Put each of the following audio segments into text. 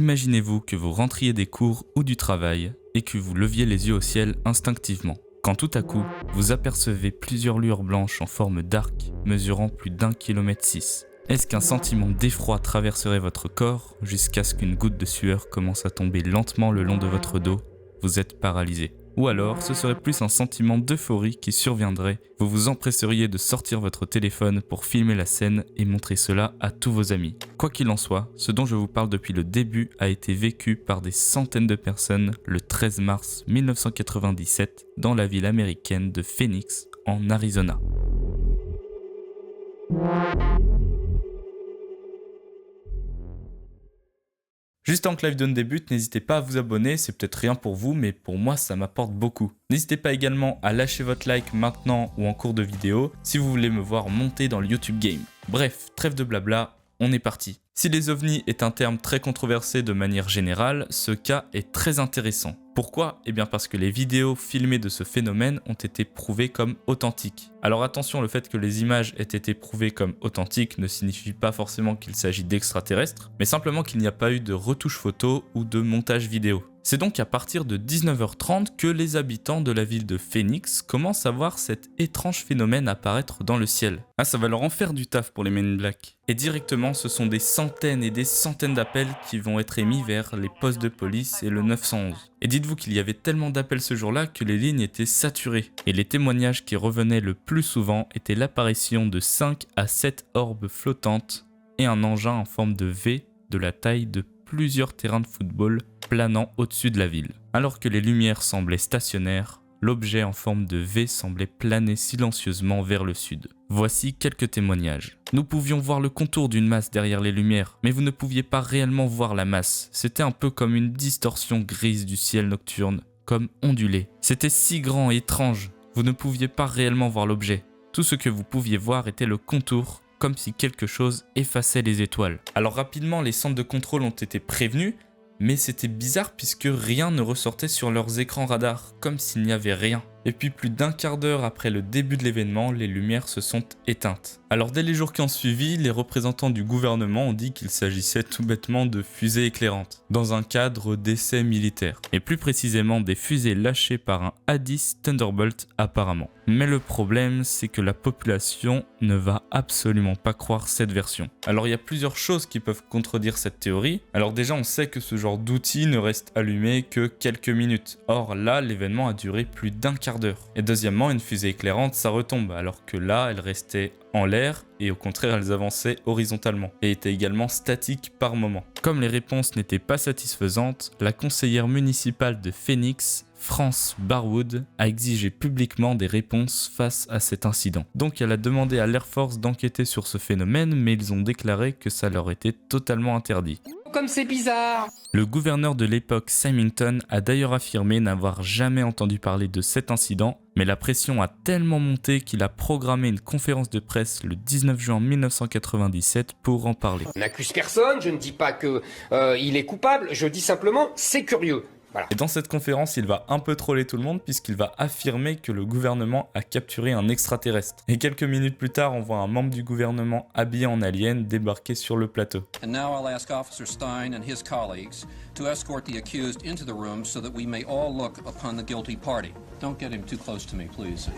Imaginez-vous que vous rentriez des cours ou du travail et que vous leviez les yeux au ciel instinctivement. Quand tout à coup, vous apercevez plusieurs lueurs blanches en forme d'arc mesurant plus d'1,6 km. Est-ce qu'un sentiment d'effroi traverserait votre corps jusqu'à ce qu'une goutte de sueur commence à tomber lentement le long de votre dos? Vous êtes paralysé. Ou alors, ce serait plus un sentiment d'euphorie qui surviendrait. Vous vous empresseriez de sortir votre téléphone pour filmer la scène et montrer cela à tous vos amis. Quoi qu'il en soit, ce dont je vous parle depuis le début a été vécu par des centaines de personnes le 13 mars 1997 dans la ville américaine de Phoenix, en Arizona. Juste avant que la vidéo ne débute, n'hésitez pas à vous abonner, c'est peut-être rien pour vous, mais pour moi ça m'apporte beaucoup. N'hésitez pas également à lâcher votre like maintenant ou en cours de vidéo si vous voulez me voir monter dans le YouTube Game. Bref, trêve de blabla, on est parti. Si les ovnis est un terme très controversé de manière générale, ce cas est très intéressant. Pourquoi? Eh bien parce que les vidéos filmées de ce phénomène ont été prouvées comme authentiques. Alors attention, le fait que les images aient été prouvées comme authentiques ne signifie pas forcément qu'il s'agit d'extraterrestres, mais simplement qu'il n'y a pas eu de retouche photo ou de montage vidéo. C'est donc à partir de 19h30 que les habitants de la ville de Phoenix commencent à voir cet étrange phénomène apparaître dans le ciel. Ah, ça va leur en faire du taf pour les Men in Black. Et directement, ce sont des centaines et des centaines d'appels qui vont être émis vers les postes de police et le 911. Et dites-vous qu'il y avait tellement d'appels ce jour-là que les lignes étaient saturées. Et les témoignages qui revenaient le plus souvent étaient l'apparition de 5 à 7 orbes flottantes et un engin en forme de V de la taille de plusieurs terrains de football planant au-dessus de la ville. Alors que les lumières semblaient stationnaires, l'objet en forme de V semblait planer silencieusement vers le sud. Voici quelques témoignages. Nous pouvions voir le contour d'une masse derrière les lumières, mais vous ne pouviez pas réellement voir la masse. C'était un peu comme une distorsion grise du ciel nocturne, comme ondulée. C'était si grand et étrange, vous ne pouviez pas réellement voir l'objet. Tout ce que vous pouviez voir était le contour, comme si quelque chose effaçait les étoiles. Alors rapidement, les centres de contrôle ont été prévenus, mais c'était bizarre puisque rien ne ressortait sur leurs écrans radars, comme s'il n'y avait rien. Et puis plus d'un quart d'heure après le début de l'événement, les lumières se sont éteintes. Alors dès les jours qui ont suivi, les représentants du gouvernement ont dit qu'il s'agissait tout bêtement de fusées éclairantes, dans un cadre d'essais militaires. Et plus précisément des fusées lâchées par un A-10 Thunderbolt apparemment. Mais le problème, c'est que la population ne va absolument pas croire cette version. Alors il y a plusieurs choses qui peuvent contredire cette théorie. Alors déjà, on sait que ce genre d'outil ne reste allumé que quelques minutes. Or là, l'événement a duré plus d'un quart d'heure. Et deuxièmement, une fusée éclairante, ça retombe, alors que là, elle restait en l'air et au contraire, elles avançaient horizontalement et étaient également statiques par moment. Comme les réponses n'étaient pas satisfaisantes, la conseillère municipale de Phoenix, France Barwood, a exigé publiquement des réponses face à cet incident. Donc elle a demandé à l'Air Force d'enquêter sur ce phénomène, mais ils ont déclaré que ça leur était totalement interdit. Comme c'est bizarre! Le gouverneur de l'époque, Symington, a d'ailleurs affirmé n'avoir jamais entendu parler de cet incident, mais la pression a tellement monté qu'il a programmé une conférence de presse le 19 juin 1997 pour en parler. On n'accuse personne, je ne dis pas que il est coupable, je dis simplement c'est curieux. Voilà. Et dans cette conférence, il va un peu troller tout le monde puisqu'il va affirmer que le gouvernement a capturé un extraterrestre. Et quelques minutes plus tard, on voit un membre du gouvernement habillé en alien débarquer sur le plateau. And now I'll ask Officer Stein and his colleagues to escort the accused into the room so that we may all look upon the guilty party. Don't get him too close to me, please.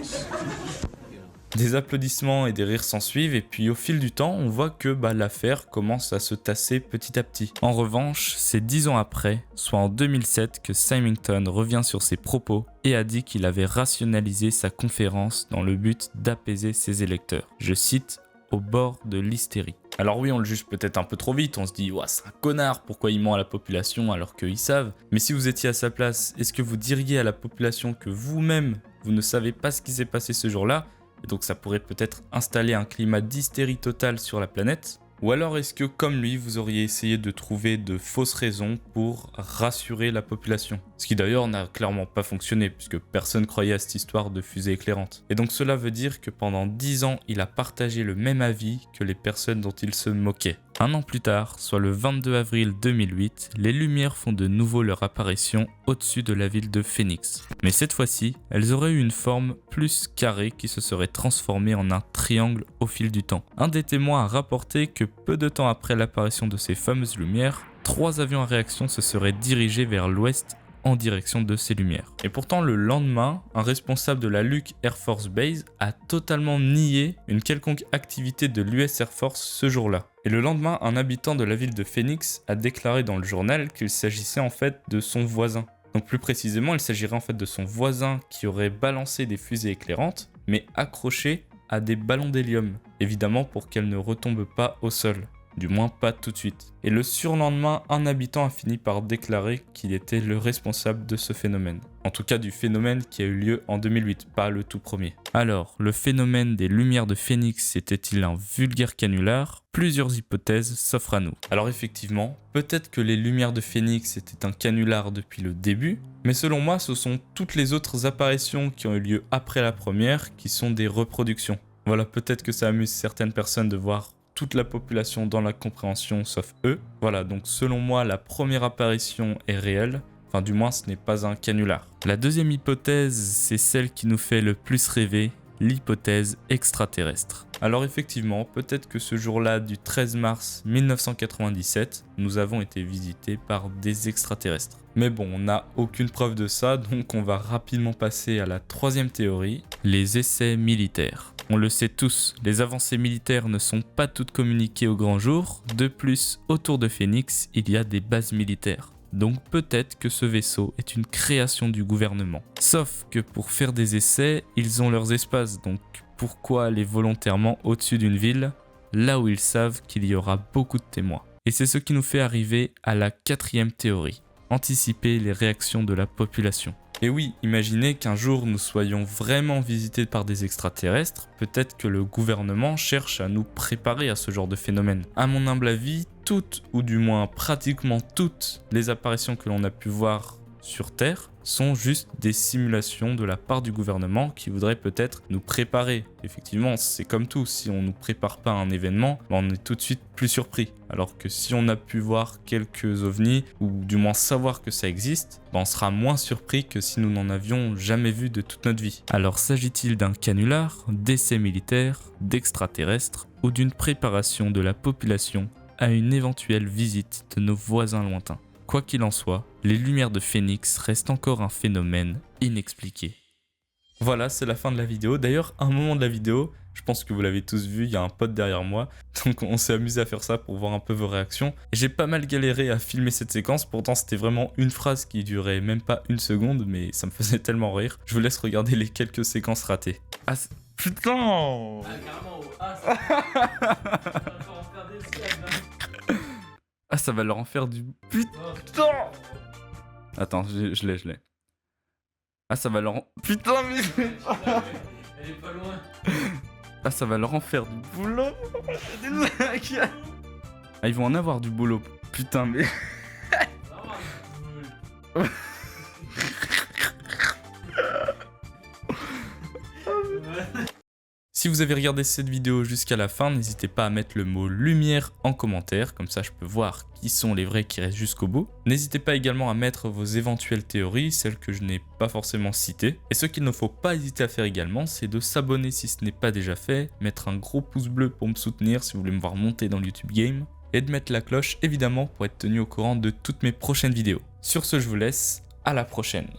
Des applaudissements et des rires s'ensuivent et puis au fil du temps, on voit que l'affaire commence à se tasser petit à petit. En revanche, c'est 10 ans après, soit en 2007, que Symington revient sur ses propos et a dit qu'il avait rationalisé sa conférence dans le but d'apaiser ses électeurs. Je cite, « au bord de l'hystérie ». Alors oui, on le juge peut-être un peu trop vite, on se dit « c'est un connard, pourquoi il ment à la population alors qu'ils savent ?» Mais si vous étiez à sa place, est-ce que vous diriez à la population que vous-même, vous ne savez pas ce qui s'est passé ce jour-là? Et donc ça pourrait peut-être installer un climat d'hystérie totale sur la planète. Ou alors est-ce que comme lui, vous auriez essayé de trouver de fausses raisons pour rassurer la population? Ce qui d'ailleurs n'a clairement pas fonctionné puisque personne croyait à cette histoire de fusée éclairante. Et donc cela veut dire que pendant 10 ans, il a partagé le même avis que les personnes dont il se moquait. Un an plus tard, soit le 22 avril 2008, les lumières font de nouveau leur apparition au-dessus de la ville de Phoenix. Mais cette fois-ci, elles auraient eu une forme plus carrée qui se serait transformée en un triangle au fil du temps. Un des témoins a rapporté que peu de temps après l'apparition de ces fameuses lumières, 3 avions à réaction se seraient dirigés vers l'ouest en direction de ces lumières. Et pourtant, le lendemain, un responsable de la Luke Air Force Base a totalement nié une quelconque activité de l'US Air Force ce jour-là. Et le lendemain, un habitant de la ville de Phoenix a déclaré dans le journal qu'il s'agissait en fait de son voisin. Donc plus précisément, il s'agirait en fait de son voisin qui aurait balancé des fusées éclairantes, mais accrochées à des ballons d'hélium, évidemment pour qu'elles ne retombent pas au sol. Du moins pas tout de suite. Et le surlendemain, un habitant a fini par déclarer qu'il était le responsable de ce phénomène. En tout cas du phénomène qui a eu lieu en 2008, pas le tout premier. Alors, le phénomène des lumières de Phoenix était-il un vulgaire canular? Plusieurs hypothèses s'offrent à nous. Alors effectivement, peut-être que les lumières de Phoenix étaient un canular depuis le début, mais selon moi, ce sont toutes les autres apparitions qui ont eu lieu après la première qui sont des reproductions. Voilà, peut-être que ça amuse certaines personnes de voir toute la population dans la compréhension sauf eux. Voilà, donc selon moi, la première apparition est réelle. Enfin, du moins, ce n'est pas un canular. La deuxième hypothèse, c'est celle qui nous fait le plus rêver, l'hypothèse extraterrestre. Alors effectivement, peut-être que ce jour-là du 13 mars 1997, nous avons été visités par des extraterrestres. Mais bon, on n'a aucune preuve de ça, donc on va rapidement passer à la troisième théorie, les essais militaires. On le sait tous, les avancées militaires ne sont pas toutes communiquées au grand jour. De plus, autour de Phoenix, il y a des bases militaires. Donc peut-être que ce vaisseau est une création du gouvernement. Sauf que pour faire des essais, ils ont leurs espaces, donc pourquoi aller volontairement au-dessus d'une ville, là où ils savent qu'il y aura beaucoup de témoins? Et c'est ce qui nous fait arriver à la quatrième théorie, anticiper les réactions de la population. Et oui, imaginez qu'un jour nous soyons vraiment visités par des extraterrestres, peut-être que le gouvernement cherche à nous préparer à ce genre de phénomène. À mon humble avis, toutes, ou du moins pratiquement toutes, les apparitions que l'on a pu voir sur Terre sont juste des simulations de la part du gouvernement qui voudrait peut-être nous préparer. Effectivement, c'est comme tout, si on ne nous prépare pas à un événement, on est tout de suite plus surpris. Alors que si on a pu voir quelques ovnis, ou du moins savoir que ça existe, on sera moins surpris que si nous n'en avions jamais vu de toute notre vie. Alors s'agit-il d'un canular, d'essais militaires, d'extraterrestres, ou d'une préparation de la population à une éventuelle visite de nos voisins lointains? Quoi qu'il en soit, les lumières de Phoenix restent encore un phénomène inexpliqué. Voilà, c'est la fin de la vidéo. D'ailleurs, à un moment de la vidéo, je pense que vous l'avez tous vu, il y a un pote derrière moi. Donc on s'est amusé à faire ça pour voir un peu vos réactions. J'ai pas mal galéré à filmer cette séquence, pourtant c'était vraiment une phrase qui durait même pas une seconde, mais ça me faisait tellement rire. Je vous laisse regarder les quelques séquences ratées. Ah, putain! Ah, ça va leur en faire du... Putain! Attends, je l'ai. Ah, ça va leur en... Putain, mais... Elle est pas loin. Ah, ça va leur en faire du boulot. Ah, ils vont en avoir du boulot. Putain, mais... Si vous avez regardé cette vidéo jusqu'à la fin, n'hésitez pas à mettre le mot lumière en commentaire, comme ça je peux voir qui sont les vrais qui restent jusqu'au bout. N'hésitez pas également à mettre vos éventuelles théories, celles que je n'ai pas forcément citées. Et ce qu'il ne faut pas hésiter à faire également, c'est de s'abonner si ce n'est pas déjà fait, mettre un gros pouce bleu pour me soutenir si vous voulez me voir monter dans le YouTube Game, et de mettre la cloche évidemment pour être tenu au courant de toutes mes prochaines vidéos. Sur ce, je vous laisse, à la prochaine.